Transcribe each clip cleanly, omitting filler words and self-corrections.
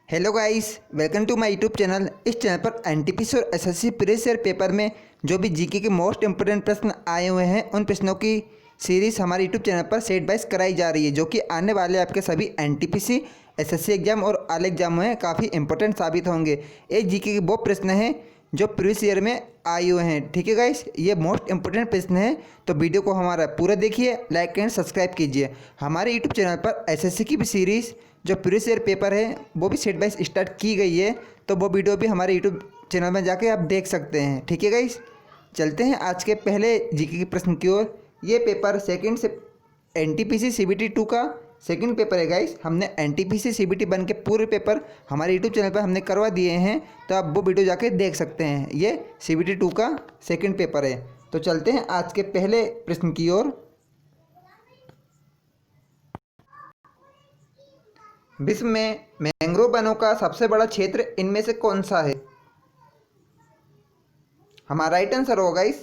Hello guys, welcome to my YouTube channel. इस channel पर NTPC और एसएससी प्रीवियस ईयर पेपर में जो भी जीके के मोस्ट इंपोर्टेंट प्रश्न आए हुए हैं उन प्रश्नों की सीरीज़ हमारे यूट्यूब चैनल पर सेट बाइज कराई जा रही है, जो कि आने वाले आपके सभी एनटीपीसी एसएससी एग्जाम और आल एग्जाम में काफ़ी इंपॉर्टेंट साबित होंगे। ये जीके के वो प्रश्न हैं जो प्रीवियस ईयर में आए हुए हैं। ठीक है गाइस, ये मोस्ट इंपोर्टेंट प्रश्न है, तो वीडियो को हमारा पूरा देखिए, लाइक एंड सब्सक्राइब कीजिए। हमारे यूट्यूब चैनल पर एसएससी की भी सीरीज़ जो प्रीवियस ईयर पेपर है वो भी सेट बाइज स्टार्ट की गई है, तो वो वीडियो भी हमारे यूट्यूब चैनल में जाके आप देख सकते हैं। ठीक है गाइस, चलते हैं आज के पहले जीके के प्रश्न की ओर। ये पेपर सेकंड से एनटीपीसी सीबीटी 2 का सेकंड पेपर है गाइस। हमने एनटीपीसी सीबीटी 1 के पूरे पेपर हमारे यूट्यूब चैनल पर हमने करवा दिए हैं, तो आप वो वीडियो जाके देख सकते हैं। ये सीबीटी 2 का सेकंड पेपर है। तो चलते हैं आज के पहले प्रश्न की ओर। विश्व में मैंग्रोव वनों का सबसे बड़ा क्षेत्र इनमें से कौन सा है? हमारा राइट आंसर होगा guys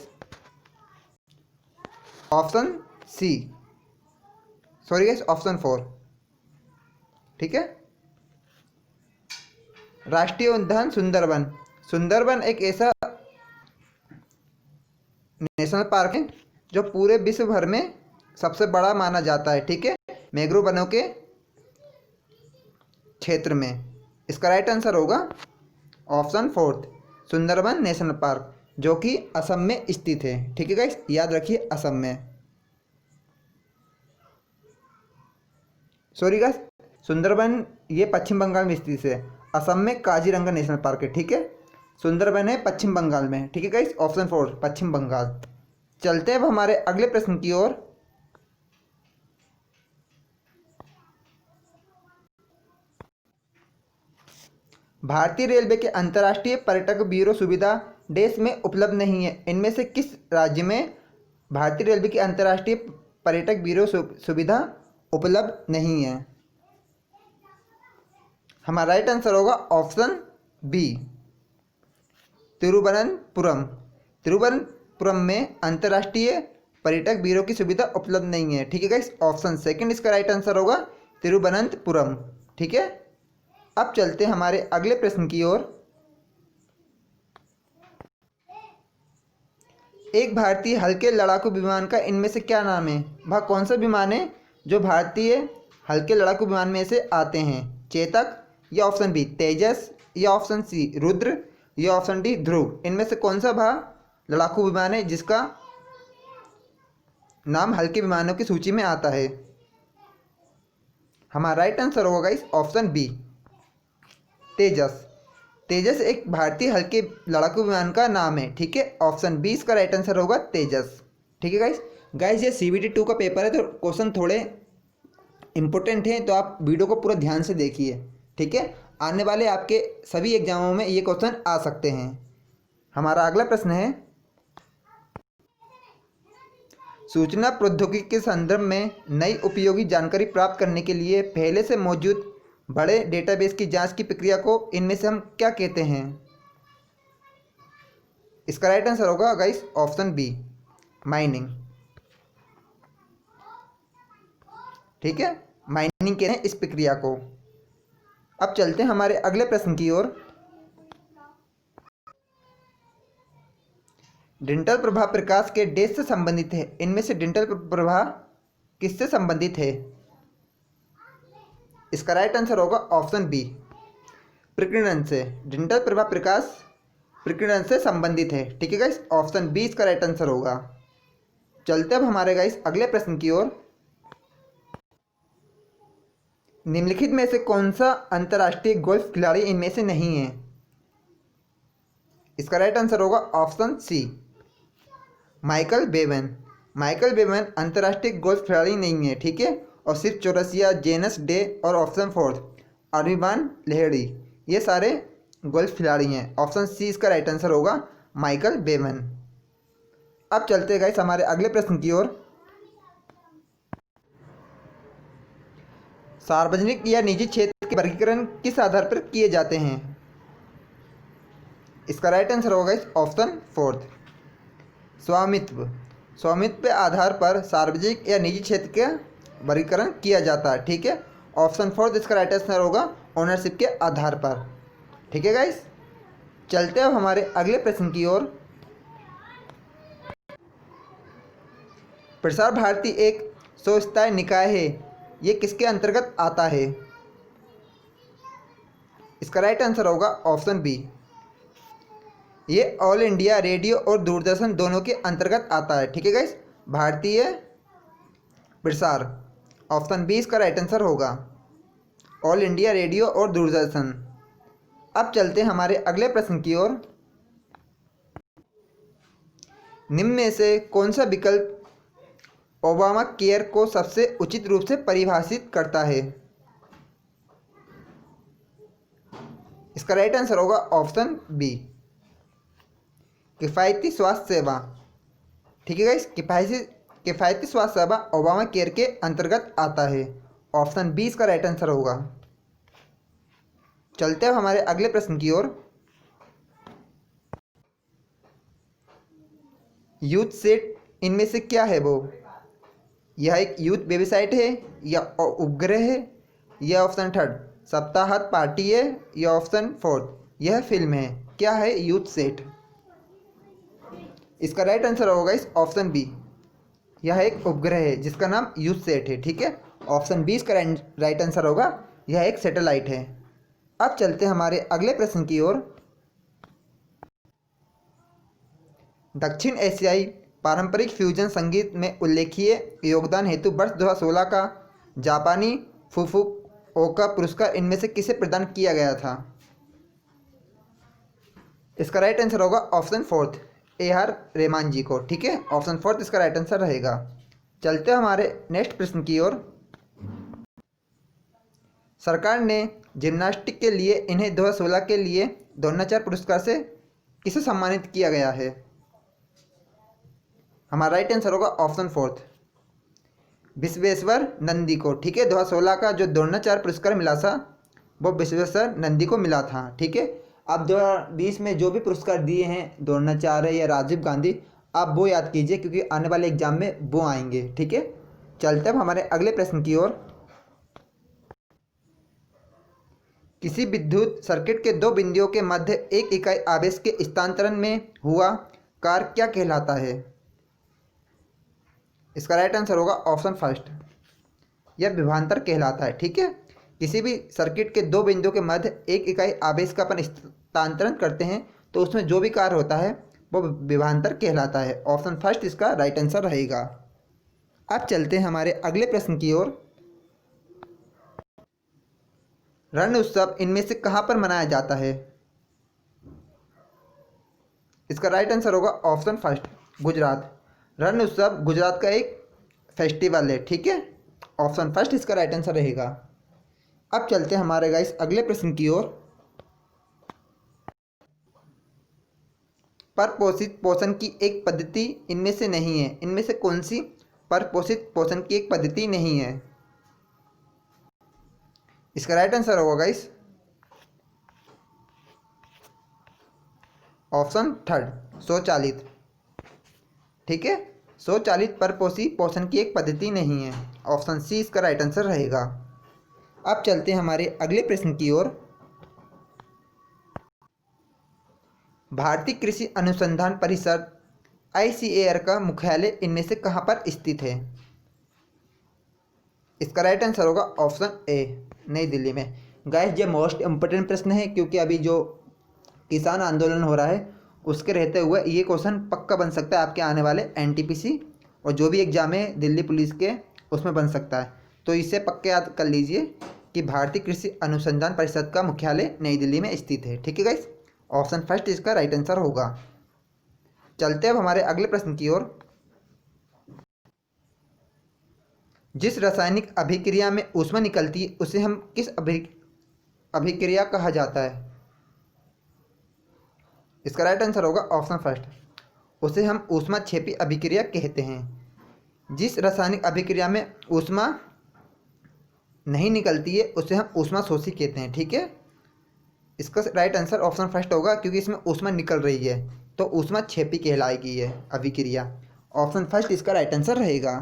option C, sorry guys option 4। ठीक है, राष्ट्रीय उद्यान सुंदरवन। सुंदरवन एक ऐसा नेशनल पार्क है जो पूरे विश्व भर में सबसे बड़ा माना जाता है। ठीक है, मैंग्रोव वनों के क्षेत्र में। इसका राइट आंसर होगा ऑप्शन 4, सुंदरवन नेशनल पार्क, जो कि असम में स्थित है। ठीक है गाइस, याद रखिए असम में। सॉरी गाइस, सुंदरवन ये पश्चिम बंगाल में स्थित है। असम में काजीरंगा नेशनल पार्क है। ठीक है, सुंदरवन है पश्चिम बंगाल में। ठीक है गाइस, ऑप्शन 4 पश्चिम बंगाल। चलते हैं अब हमारे अगले प्रश्न की ओर। भारतीय रेलवे के अंतर्राष्ट्रीय पर्यटक ब्यूरो सुविधा देश में उपलब्ध नहीं है। इनमें से किस राज्य में भारतीय रेलवे की अंतर्राष्ट्रीय पर्यटक ब्यूरो सुविधा उपलब्ध नहीं है? हमारा राइट आंसर होगा ऑप्शन बी, तिरुवनंतपुरम। तिरुवनंतपुरम में अंतर्राष्ट्रीय पर्यटक ब्यूरो की सुविधा उपलब्ध नहीं है। ठीक है गाइस, ऑप्शन सेकंड इसका राइट आंसर होगा, तिरुवनंतपुरम। ठीक है, अब चलते हैं हमारे अगले प्रश्न की ओर। एक भारतीय हल्के लड़ाकू विमान का इनमें से क्या नाम है? वह कौन सा विमान है जो भारतीय हल्के लड़ाकू विमान में से आते हैं? चेतक, या ऑप्शन बी तेजस, या ऑप्शन सी रुद्र, या ऑप्शन डी ध्रुव। इनमें से कौन सा वह लड़ाकू विमान है जिसका नाम हल्के विमानों की सूची में आता है? हमारा राइट आंसर होगा इस ऑप्शन बी, तेजस। तेजस एक भारतीय हल्के लड़ाकू विमान का नाम है। ठीक है, ऑप्शन बी इसका राइट आंसर होगा तेजस। ठीक है गाइस, ये सीबीटी 2 का पेपर है, तो क्वेश्चन थोड़े इंपॉर्टेंट हैं, तो आप वीडियो को पूरा ध्यान से देखिए। ठीक है, आने वाले आपके सभी एग्जामों में ये क्वेश्चन आ सकते हैं। हमारा अगला प्रश्न है, सूचना प्रौद्योगिकी के संदर्भ में नई उपयोगी जानकारी प्राप्त करने के लिए पहले से मौजूद बड़े डेटाबेस की जांच की प्रक्रिया को इनमें से हम क्या कहते हैं? इसका राइट आंसर होगा गाइस ऑप्शन बी, माइनिंग। ठीक है, माइनिंग कहते हैं इस प्रक्रिया को। अब चलते हैं हमारे अगले प्रश्न की ओर। डिजिटल प्रभाव प्रकाश के देश से संबंधित है। इनमें से डिजिटल प्रभाव किससे संबंधित है? इसका राइट आंसर होगा ऑप्शन बी, प्रकीर्णन से। डिजिटल प्रभाव प्रकाश प्रकीर्णन से संबंधित है। ठीक है गाइस, ऑप्शन बी इसका राइट आंसर होगा। चलते अब हमारे गाइस अगले प्रश्न की ओर। निम्नलिखित में से कौन सा अंतर्राष्ट्रीय गोल्फ खिलाड़ी इनमें से नहीं है? इसका राइट आंसर होगा option C, Michael Bevan. Michael Bevan अंतर्राष्ट्रीय गोल्फ खिलाड़ी नहीं है। ठीक है, और सिर्फ चौरसिया, जेनस डे और ऑप्शन 4 अरविंद लहेड़ी, ये सारे गोल्फ खिलाड़ी हैं। ऑप्शन सी इसका राइट आंसर होगा, माइकल बेवन। अब चलते गाइस हमारे अगले प्रश्न की ओर। सार्वजनिक या निजी क्षेत्र के वर्गीकरण किस आधार पर किए जाते हैं? इसका राइट आंसर होगा इस ऑप्शन 4, स्वामित्व। स्वामित्व के आधार पर सार्वजनिक या निजी क्षेत्र का वर्गीकरण किया जाता है। ठीक है, ऑप्शन 4 इसका राइट आंसर होगा ओनरशिप के आधार पर। ठीक है गाइस, चलते हैं अब हमारे अगले प्रश्न की ओर। प्रसार भारती एक स्वशासी निकाय है, ये किसके अंतर्गत आता है? इसका राइट आंसर होगा ऑप्शन बी, ये ऑल इंडिया रेडियो और दूरदर्शन दोनों के अंतर्गत आता है। ठीक है गाइस, भारतीय प्रसार, ऑप्शन बी इसका राइट आंसर होगा, ऑल इंडिया रेडियो और दूरदर्शन। अब चलते हैं हमारे अगले प्रश्न की ओर। निम्न में से कौन सा विकल्प ओबामा केयर को सबसे उचित रूप से परिभाषित करता है? इसका राइट आंसर होगा ऑप्शन बी, किफ़ायती स्वास्थ्य सेवा। ठीक है गाइस, किफ़ायती स्वास्थ्य सेवा ओबामा केयर के अंतर्गत आता है। ऑप्शन बी इसका राइट आंसर होगा। चलते हैं हमारे अगले प्रश्न की ओर। यूथ सेट इनमें से क्या है वो? यह एक यूथ वेबसाइट है, या उपग्रह है, यह ऑप्शन थर्ड सप्ताहांत पार्टी है, या ऑप्शन फोर्थ यह फिल्म है। क्या है यूथ सेट? इसका राइट आंसर होगा इस ऑप्शन बी, यह एक उपग्रह है जिसका नाम यूथ सेट है। ठीक है, ऑप्शन बी इसका राइट आंसर होगा, यह एक सैटेलाइट है। अब चलते हैं हमारे अगले प्रश्न की ओर। दक्षिण एशियाई पारंपरिक फ्यूजन संगीत में उल्लेखनीय योगदान हेतु वर्ष 2016 का जापानी फुकुओका पुरस्कार इनमें से किसे प्रदान किया गया था? इसका राइट आंसर होगा ऑप्शन फोर्थ, AR रहमान जी को। ठीक है, ऑप्शन फोर्थ इसका राइट आंसर रहेगा। चलते हैं हमारे नेक्स्ट प्रश्न की ओर। सरकार ने जिम्नास्टिक के लिए इन्हें 2016 के लिए द्रोणाचार्य पुरस्कार से किसे सम्मानित किया गया है? हमारा राइट आंसर होगा ऑप्शन फोर्थ, विश्वेश्वर नंदी को। ठीक है, 2016 का जो द्रोणाचार्य पुरस्कार मिला था वो विश्वेश्वर नंदी को मिला था। ठीक है, अब 2020 में जो भी पुरस्कार दिए हैं द्रोणाचार्य या राजीव गांधी, आप वो याद कीजिए क्योंकि आने वाले एग्जाम में वो आएंगे। ठीक है, चलते हैं हमारे अगले प्रश्न की ओर। किसी विद्युत सर्किट के दो बिंदुओं के मध्य एक इकाई आवेश के स्थानांतरण में हुआ कार्य क्या कहलाता है? इसका राइट आंसर होगा ऑप्शन फर्स्ट, यह विभवांतर कहलाता है। ठीक है, किसी भी सर्किट के दो बिंदुओं के मध्य एक इकाई आवेश का अपन स्थानांतरण करते हैं तो उसमें जो भी कार्य होता है वो विभवांतर कहलाता है। ऑप्शन फर्स्ट इसका राइट आंसर रहेगा। अब चलते हैं हमारे अगले प्रश्न की ओर। रण उत्सव इनमें से कहाँ पर मनाया जाता है? इसका राइट आंसर होगा ऑप्शन फर्स्ट, गुजरात। रण उत्सव गुजरात का एक फेस्टिवल है। ठीक है, ऑप्शन फर्स्ट इसका राइट आंसर रहेगा। अब चलते हैं हमारे गाइस अगले प्रश्न की ओर। परपोषित पोषण की एक पद्धति इनमें से नहीं है, इनमें से कौन सी परपोषित पोषण की एक पद्धति नहीं है? इसका राइट आंसर होगा गाइस ऑप्शन थर्ड, स्वचालित। ठीक है, स्वचालित परपोषी पोषण की एक पद्धति नहीं है। ऑप्शन सी इसका राइट आंसर रहेगा। अब चलते हैं हमारे अगले प्रश्न की ओर। भारतीय कृषि अनुसंधान परिषद ICAR का मुख्यालय इनमें से कहाँ पर स्थित है? इसका राइट आंसर होगा ऑप्शन ए, नई दिल्ली में। गाइस ये मोस्ट इम्पोर्टेंट प्रश्न है क्योंकि अभी जो किसान आंदोलन हो रहा है उसके रहते हुए ये क्वेश्चन पक्का बन सकता है आपके आने वाले NTPC और जो भी एग्जाम है दिल्ली पुलिस के उसमें बन सकता है। तो इसे पक्के याद कर लीजिए कि भारतीय कृषि अनुसंधान परिषद का मुख्यालय नई दिल्ली में स्थित है। ठीक है गाइस, ऑप्शन फर्स्ट इसका राइट आंसर होगा। चलते हैं अब हमारे अगले प्रश्न की ओर। जिस रासायनिक अभिक्रिया में ऊष्मा निकलती है उसे हम किस अभिक्रिया कहा जाता है? इसका राइट आंसर होगा ऑप्शन फर्स्ट, उसे हम ऊष्माक्षेपी अभिक्रिया कहते हैं। जिस रासायनिक अभिक्रिया में ऊष्मा नहीं निकलती है उसे हम ऊष्मा शोषी कहते हैं। ठीक है, इसका राइट आंसर ऑप्शन फर्स्ट होगा क्योंकि इसमें ऊष्मा निकल रही है तो ऊष्माक्षेपी कहलाएगी ये अभिक्रिया। ऑप्शन फर्स्ट इसका राइट आंसर रहेगा।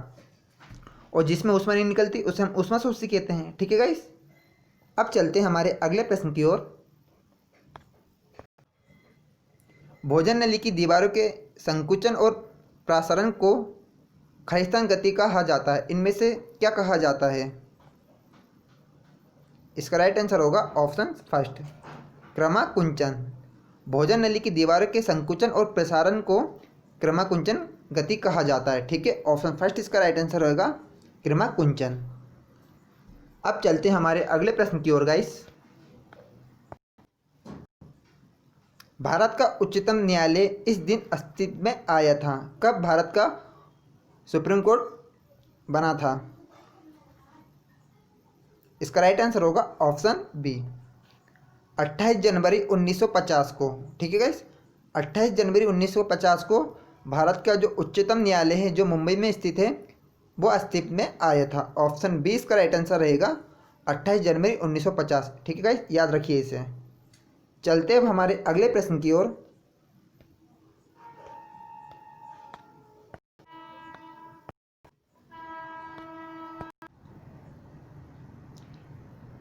और जिसमें ऊष्मा नहीं निकलती उसे हम ऊष्मा शोषी कहते हैं। ठीक है गाइस, अब चलते हैं हमारे अगले प्रश्न की ओर। भोजन नली की दीवारों के संकुचन और प्रसारण को खलिस्तान गति कहा जाता है। इनमें से क्या कहा जाता है? इसका राइट आंसर होगा ऑप्शन फर्स्ट, क्रमाकुंचन। भोजन नली की दीवारों के संकुचन और प्रसारण को क्रमाकुंचन गति कहा जाता है। ठीक है, ऑप्शन फर्स्ट इसका राइट आंसर होगा क्रमाकुंचन। अब चलते हैं हमारे अगले प्रश्न की ओर गाइस। भारत का उच्चतम न्यायालय इस दिन अस्तित्व में आया था। कब भारत का सुप्रीम कोर्ट बना था? इसका राइट आंसर होगा ऑप्शन बी, 28 जनवरी 1950 को। ठीक है गाइस, 28 जनवरी 1950 को भारत का जो उच्चतम न्यायालय है जो मुंबई में स्थित है वो अस्तित्व में आया था। ऑप्शन बी इसका राइट आंसर रहेगा 28 जनवरी 1950। ठीक है गाइस, याद रखिए इसे। चलते अब हमारे अगले प्रश्न की ओर।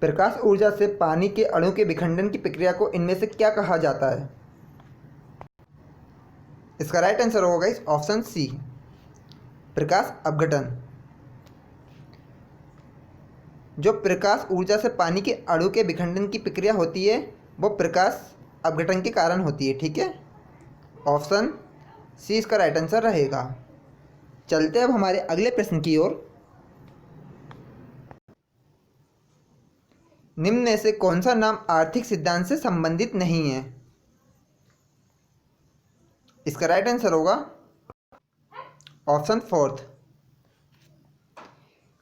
प्रकाश ऊर्जा से पानी के अणु के विखंडन की प्रक्रिया को इनमें से क्या कहा जाता है? इसका राइट आंसर होगा इस ऑप्शन सी, प्रकाश अपघटन। जो प्रकाश ऊर्जा से पानी के अणु के विखंडन की प्रक्रिया होती है वो प्रकाश अपघटन के कारण होती है। ठीक है, ऑप्शन सी इसका राइट आंसर रहेगा। चलते अब हमारे अगले प्रश्न की ओर। निम्न में से कौन सा नाम आर्थिक सिद्धांत से संबंधित नहीं है? इसका राइट आंसर होगा ऑप्शन फोर्थ,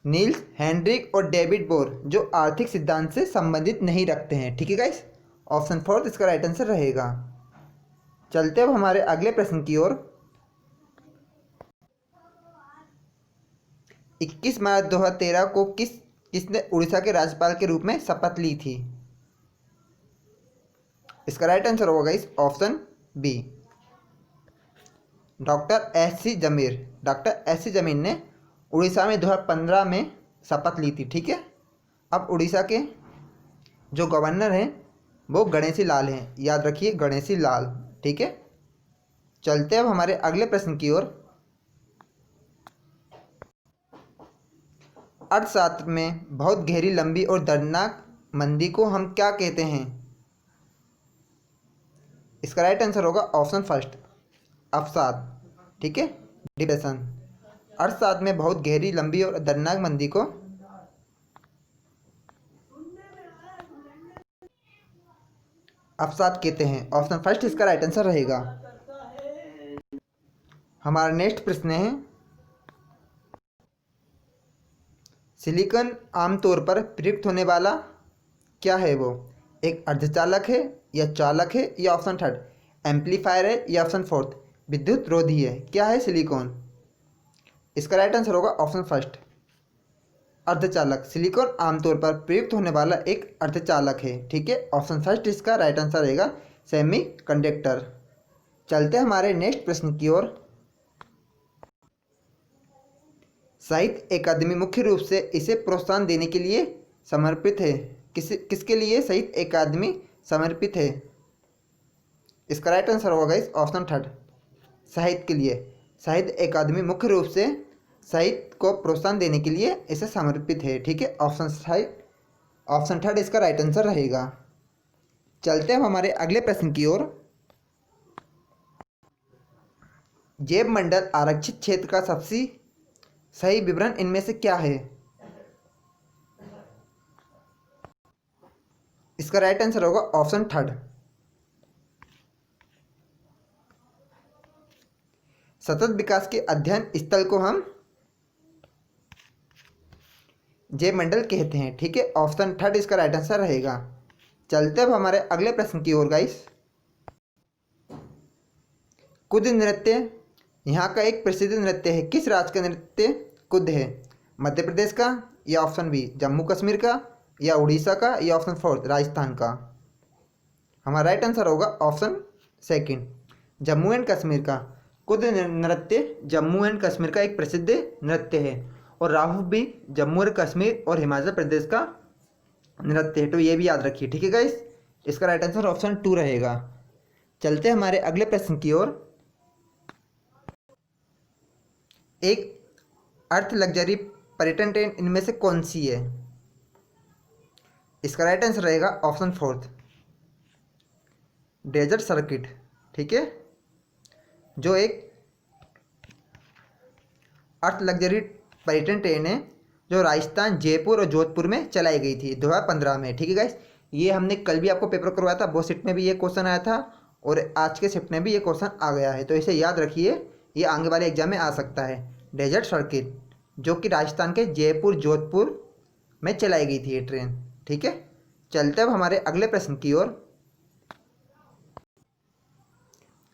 नील्स हेनरिक और डेविड बोर जो आर्थिक सिद्धांत से संबंधित नहीं रखते हैं। ठीक है गाइस, ऑप्शन फोर्थ इसका राइट आंसर रहेगा। चलते अब हमारे अगले प्रश्न की ओर। 21 मार्च 2013 को किसने उड़ीसा के राज्यपाल के रूप में शपथ ली थी? इसका राइट आंसर होगा इस ऑप्शन बी, डॉक्टर एस.सी. जमीर। डॉक्टर एस.सी. जमीर ने उड़ीसा में 2015 में शपथ ली थी। ठीक है, अब उड़ीसा के जो गवर्नर हैं वो गणेशी लाल हैं, याद रखिए गणेशी लाल। ठीक है, चलते अब हमारे अगले प्रश्न की ओर। अर्थशास्त्र में बहुत गहरी, लंबी और दर्दनाक मंदी को हम क्या कहते हैं? इसका राइट आंसर होगा ऑप्शन फर्स्ट, अवसाद। ठीक है, डिप्रेशन। अर्थशास्त्र में बहुत गहरी, लंबी और दर्दनाक मंदी को अवसाद कहते हैं। ऑप्शन फर्स्ट इसका राइट आंसर रहेगा। हमारा नेक्स्ट प्रश्न है, सिलिकॉन आमतौर पर प्रयुक्त होने वाला क्या है? वो एक अर्धचालक है या चालक है या ऑप्शन थर्ड एम्पलीफायर है या ऑप्शन फोर्थ विद्युत रोधी है? क्या है सिलिकॉन? इसका राइट आंसर होगा ऑप्शन फर्स्ट, अर्धचालक। सिलिकॉन आमतौर पर प्रयुक्त होने वाला एक अर्धचालक है। ठीक है, ऑप्शन फर्स्ट इसका राइट आंसर रहेगा सेमी कंडक्टर। चलते हमारे नेक्स्ट प्रश्न की ओर। साहित्य अकादमी मुख्य रूप से इसे प्रोत्साहन देने के लिए समर्पित है। किसके लिए साहित्य अकादमी समर्पित है? इसका राइट आंसर होगा इस ऑप्शन थर्ड, साहित्य के लिए। साहित्य अकादमी मुख्य रूप से साहित्य को प्रोत्साहन देने के लिए इसे समर्पित है। ठीक है, ऑप्शन थर्ड इसका राइट आंसर रहेगा। चलते हैं हमारे अगले प्रश्न की ओर। जैव मंडल आरक्षित क्षेत्र का सबसे सही विवरण इनमें से क्या है? इसका राइट आंसर होगा ऑप्शन थर्ड, सतत विकास के अध्ययन स्थल को हम जैव मंडल कहते हैं। ठीक है, ऑप्शन थर्ड इसका राइट आंसर रहेगा। चलते अब हमारे अगले प्रश्न की ओर गाइस। कुद नृत्य यहाँ का एक प्रसिद्ध नृत्य है। किस राज्य का नृत्य कुद है? मध्य प्रदेश का या ऑप्शन बी जम्मू कश्मीर का या उड़ीसा का या ऑप्शन फोर्थ राजस्थान का? हमारा राइट आंसर होगा option second, Jammu and Kashmir का। कुद नृत्य जम्मू एंड कश्मीर का एक प्रसिद्ध नृत्य है और राहु भी जम्मू और कश्मीर और हिमाचल प्रदेश का नृत्य, तो ये भी याद रखिए। ठीक है गाइस, इसका राइट आंसर ऑप्शन 2 रहेगा। चलते हैं हमारे अगले प्रश्न की ओर। एक अर्थ लग्जरी पर्यटन ट्रेन इनमें से कौन सी है? इसका राइट आंसर रहेगा ऑप्शन 4, डेजर्ट सर्किट। ठीक है, जो एक अर्थ लग्जरी पर्यटन ट्रेन है जो राजस्थान, जयपुर और जोधपुर में चलाई गई थी 2015 में। ठीक है गाइस, ये हमने कल भी आपको पेपर करवाया था, वो शिफ्ट में भी ये क्वेश्चन आया था और आज के शिफ्ट में भी ये क्वेश्चन आ गया है, तो इसे याद रखिए, ये आगे वाले एग्जाम में आ सकता है। डेजर्ट सर्किट, जो कि राजस्थान के जयपुर, जोधपुर में चलाई गई थी ये ट्रेन। ठीक है, चलते अब हमारे अगले प्रश्न की ओर।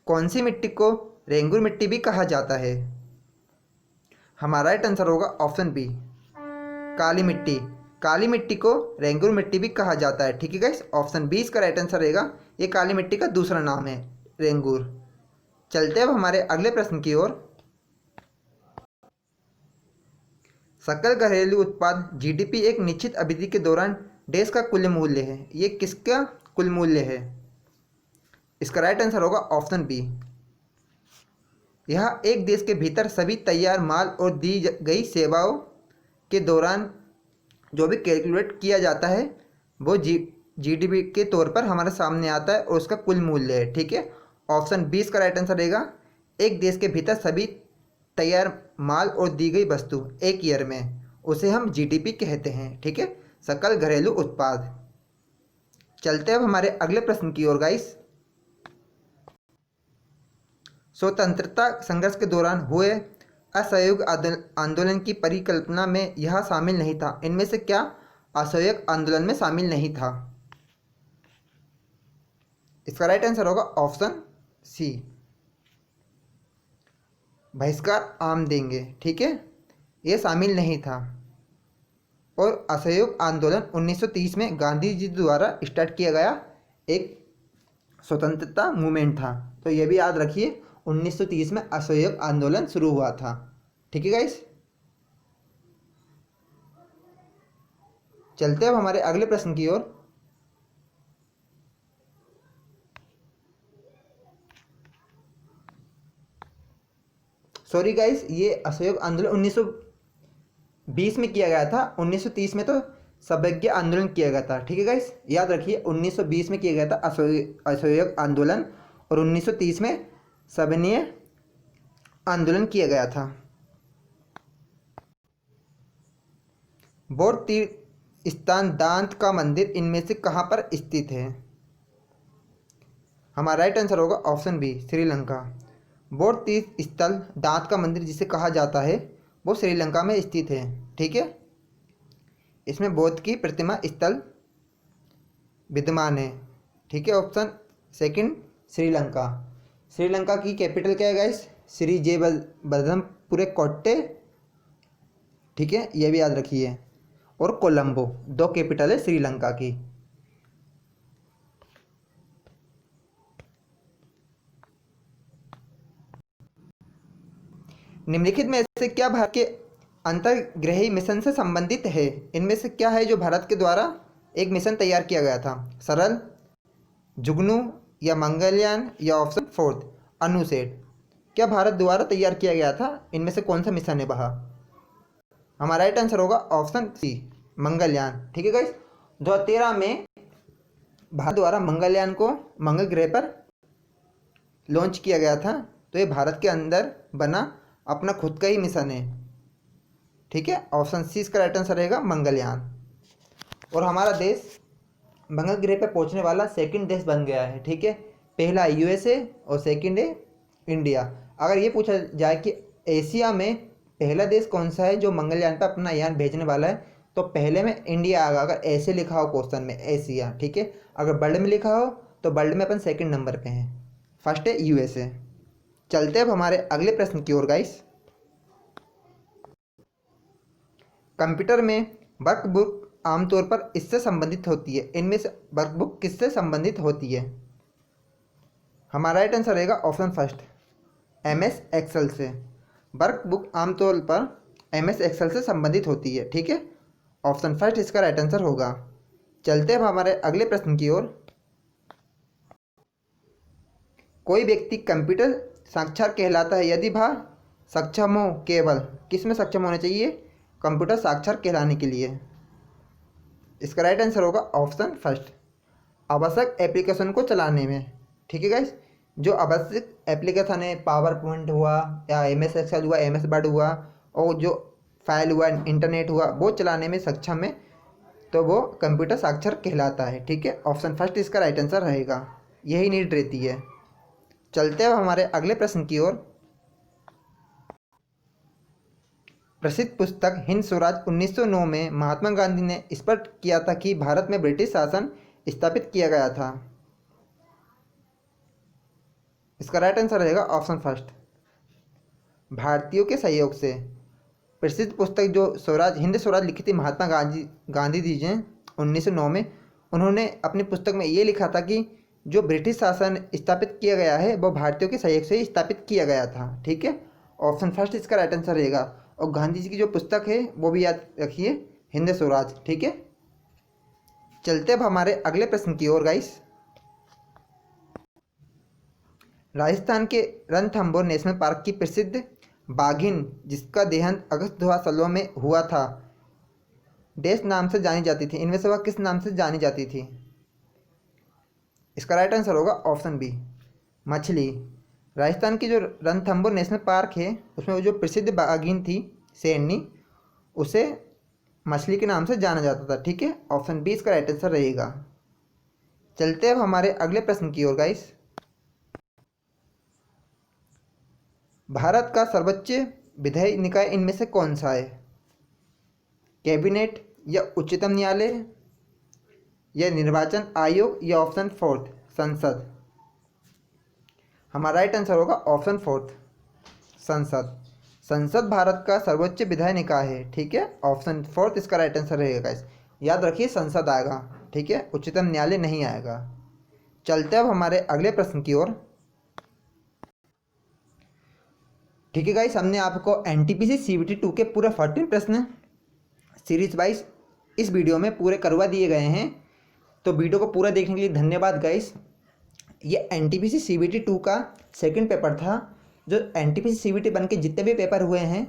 कौन सी मिट्टी को रेंगुर मिट्टी भी कहा जाता है? हमारा राइट आंसर होगा ऑप्शन बी, काली मिट्टी। काली मिट्टी को रेंगुर मिट्टी भी कहा जाता है। ठीक है गाइस, ऑप्शन बी इसका राइट आंसर रहेगा। ये काली मिट्टी का दूसरा नाम है, रेंगुर। चलते अब हमारे अगले प्रश्न की ओर। सकल घरेलू उत्पाद जीडीपी एक निश्चित अवधि के दौरान देश का कुल मूल्य है। ये किसका कुल मूल्य है? इसका राइट आंसर होगा ऑप्शन बी। यह एक देश के भीतर सभी तैयार माल और दी गई सेवाओं के दौरान जो भी कैलकुलेट किया जाता है वो जीडीपी के तौर पर हमारे सामने आता है और उसका कुल मूल्य है। ठीक है, ऑप्शन बी इसका राइट आंसर रहेगा। एक देश के भीतर सभी तैयार माल और दी गई वस्तु एक ईयर में, उसे हम जीडीपी कहते हैं। ठीक है, सकल घरेलू उत्पाद। चलते अब हमारे अगले प्रश्न की ओर गाइस। स्वतंत्रता संघर्ष के दौरान हुए असहयोग आंदोलन की परिकल्पना में यह शामिल नहीं था। इनमें से क्या असहयोग आंदोलन में शामिल नहीं था? इसका राइट आंसर होगा ऑप्शन सी, बहिष्कार आम देंगे। ठीक है, ये शामिल नहीं था। और असहयोग आंदोलन 1930 में गांधी जी द्वारा स्टार्ट किया गया एक स्वतंत्रता मूवमेंट था, तो ये भी याद रखिए, 1930 में असहयोग आंदोलन शुरू हुआ था। ठीक है गाइस, चलते अब हमारे अगले प्रश्न की ओर। सॉरी गाइस, ये असहयोग आंदोलन 1920 में किया गया था, 1930 में तो सभ्य आंदोलन किया गया था। ठीक है गाइस, याद रखिए, 1920 में किया गया था असहयोग आंदोलन और 1930 में सविनय आंदोलन किया गया था। बौद्ध तीर्थ स्थान दांत का मंदिर इनमें से कहाँ पर स्थित है? हमारा राइट आंसर होगा ऑप्शन बी, श्रीलंका। बौद्ध तीर्थ स्थल दांत का मंदिर जिसे कहा जाता है वो श्रीलंका में स्थित है। ठीक है, इसमें बौद्ध की प्रतिमा स्थल विद्यमान है। ठीक है, ऑप्शन सेकंड श्रीलंका। श्रीलंका की कैपिटल क्या है गाइस? श्री जयवर्धनपुरे कोट्टे। ठीक है, यह भी याद रखिए। और कोलंबो, दो कैपिटल है श्रीलंका की। निम्नलिखित में से क्या भारत के अंतर्ग्रही मिशन से संबंधित है? इनमें से क्या है जो भारत के द्वारा एक मिशन तैयार किया गया था? सरल, जुगनू या मंगलयान या ऑप्शन 4 अनुसेट। क्या भारत द्वारा तैयार किया गया था? इनमें से कौन सा मिशन है वह? हमारा राइट आंसर होगा ऑप्शन सी, मंगलयान। ठीक है गाइस, 2013 में भारत द्वारा मंगलयान को मंगल ग्रह पर लॉन्च किया गया था, तो ये भारत के अंदर बना अपना खुद का ही मिशन है। ठीक है, ऑप्शन सी इसका राइट आंसर रहेगा, मंगलयान। और हमारा देश मंगल ग्रह पर पहुंचने वाला सेकंड देश बन गया है। ठीक है, पहला यूएसए और सेकंड है इंडिया। अगर ये पूछा जाए कि एशिया में पहला देश कौन सा है जो मंगलयान पर अपना यान भेजने वाला है, तो पहले में इंडिया आएगा, अगर ऐसे लिखा हो क्वेश्चन में एशिया। ठीक है, अगर वर्ल्ड में लिखा हो तो वर्ल्ड में अपन सेकंड नंबर पे हैं, फर्स्ट है यूएसए। चलते अब हमारे अगले प्रश्न की ओर गाइस। कंप्यूटर में वर्कबुक आमतौर पर इससे संबंधित होती है। इनमें से वर्कबुक किससे संबंधित होती है? हमारा राइट आंसर रहेगा ऑप्शन फर्स्ट, एमएस एक्सेल से। वर्कबुक आमतौर पर एमएस एक्सेल से संबंधित होती है। ठीक है, ऑप्शन फर्स्ट इसका राइट आंसर होगा। चलते हैं अब हमारे अगले प्रश्न की ओर। कोई व्यक्ति कंप्यूटर साक्षर कहलाता है यदि वह सक्षम हो। केवल किस में सक्षम होना चाहिए? कंप्यूटर साक्षर कहलाने के लिए। इसका राइट आंसर होगा ऑप्शन फर्स्ट, आवश्यक एप्लीकेशन को चलाने में। ठीक है गाइस, जो आवश्यक एप्लीकेशन है, पावर पॉइंट हुआ या MS एक्सेल हुआ, MS वर्ड हुआ, और जो फाइल हुआ, इंटरनेट हुआ, वो चलाने में सक्षम है, तो वो कंप्यूटर साक्षर कहलाता है। ठीक है, ऑप्शन फर्स्ट इसका राइट आंसर रहेगा, यही नीड रहती है। चलते हैं हमारे अगले प्रश्न की ओर। प्रसिद्ध पुस्तक हिंद स्वराज 1909 में महात्मा गांधी ने स्पष्ट किया था कि भारत में ब्रिटिश शासन स्थापित किया गया था। इसका राइट आंसर रहेगा ऑप्शन फर्स्ट, भारतीयों के सहयोग से। प्रसिद्ध पुस्तक जो स्वराज हिंद स्वराज लिखी थी महात्मा गांधी जी ने 1909 में, उन्होंने अपनी पुस्तक में ये लिखा था कि जो ब्रिटिश शासन स्थापित किया गया है वो भारतीयों के सहयोग से ही स्थापित किया गया था। ठीक है, ऑप्शन फर्स्ट इसका राइट आंसर रहेगा। और गांधी जी की जो पुस्तक है वो भी याद रखिए, हिंद स्वराज। ठीक है, चलते अब हमारे अगले प्रश्न की ओर गाइस। राजस्थान के रणथंभौर नेशनल पार्क की प्रसिद्ध बाघिन जिसका देहांत अगस्त 2016 में हुआ था, डैश नाम से जानी जाती थी। इनमें से वह किस नाम से जानी जाती थी? इसका राइट आंसर होगा ऑप्शन बी, मछली। राजस्थान की जो रणथंभौर नेशनल पार्क है उसमें वो जो प्रसिद्ध बाघिन थी शेरनी, उसे मछली के नाम से जाना जाता था। ठीक है, ऑप्शन बी इसका राइट आंसर रहेगा। चलते अब हमारे अगले प्रश्न की ओर गाइस। भारत का सर्वोच्च विधायी निकाय इनमें से कौन सा है? कैबिनेट या उच्चतम न्यायालय या निर्वाचन आयोग या ऑप्शन फोर्थ संसद? हमारा राइट आंसर होगा ऑप्शन फोर्थ, संसद। संसद भारत का सर्वोच्च विधायी निकाय है। ठीक है, ऑप्शन फोर्थ इसका राइट आंसर रहेगा गाइस, याद रखिए संसद आएगा। ठीक है, उच्चतम न्यायालय नहीं आएगा। चलते अब हमारे अगले प्रश्न की ओर। ठीक है गाइस, हमने आपको NTPC CBT 2 के पूरे 14 प्रश्न सीरीज वाइज इस वीडियो में पूरे करवा दिए गए हैं। तो वीडियो को पूरा देखने के लिए धन्यवाद गाइस। ये NTPC CBT 2 का सेकंड पेपर था। जो NTPC CBT बन के जितने भी पेपर हुए हैं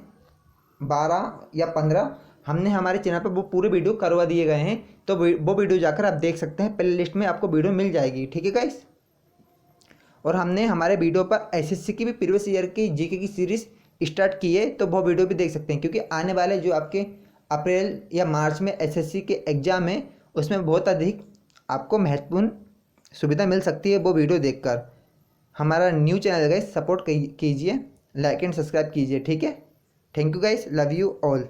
12 या 15, हमने हमारे चैनल पर वो पूरे वीडियो करवा दिए गए हैं। तो वो वीडियो जाकर आप देख सकते हैं, प्ले लिस्ट में आपको वीडियो मिल जाएगी। ठीक है गाइस, और हमने हमारे वीडियो पर SSC की भी प्रीवियस ईयर की GK की सीरीज स्टार्ट की है, तो वो वीडियो भी देख सकते हैं। क्योंकि आने वाले जो आपके अप्रैल या मार्च में SSC के एग्ज़ाम है उसमें बहुत अधिक आपको महत्वपूर्ण सुविधा मिल सकती है वो वीडियो देखकर। हमारा न्यू चैनल गाइस सपोर्ट कीजिए, लाइक एंड सब्सक्राइब कीजिए। ठीक है, thank you guys, love you all.